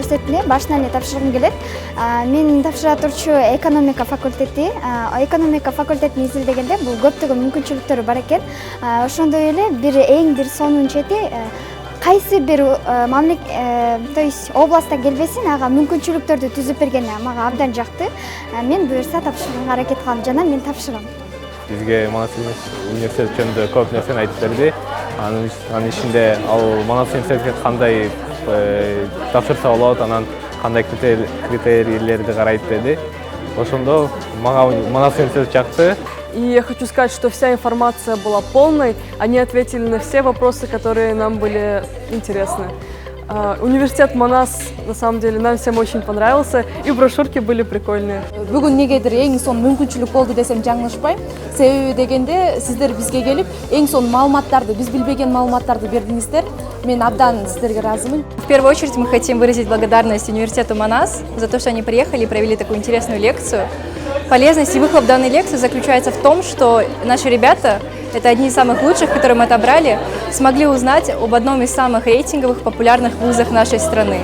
көрсөтүп эле башынан эле тапшыргым келет. Мен тапшыра турчу экономика факультети. Экономика факультетин изилдегенде бул көптөгөн мүмкүнчүлүктөрү бар экен. Ошондой эле эң бир сонун чети кайсы бир то есть областта келбесин ага мүмкүнчүлүктөрдү түзүп бергени мага абдан жакты. Мен буюрса тапшырганга аракет кылам жана мен тапшырам. Бизге Манас университети жөнүндө көп нерсени айтып берди. Анын ичинде ал Манас университетине кандай тапшырса болот, анан кандай критерийлерди карайт деди. Ошондо мага Манас университети жакты. И я хочу сказать, что вся информация была полной, они ответили на все вопросы, которые нам были интересны. Университет Манас, на самом деле, нам всем очень понравился, и брошюрки были прикольные. Бүгүн негедир эң сонун мүмкүнчүлүк болду десем жаңылышпайм. Себеби дегенде сиздер бизге келип эң сонун маалыматтарды, биз билбеген маалыматтарды бердиңиздер. Мен абдан сиздерге ыраазымын. В первую очередь мы хотим выразить благодарность университету Манас за то, что они приехали и провели такую интересную лекцию. Полезность и выхлоп данной лекции заключается в том, что наши ребята, это одни из самых лучших, которые мы отобрали, смогли узнать об одном из самых рейтинговых, популярных вузах нашей страны.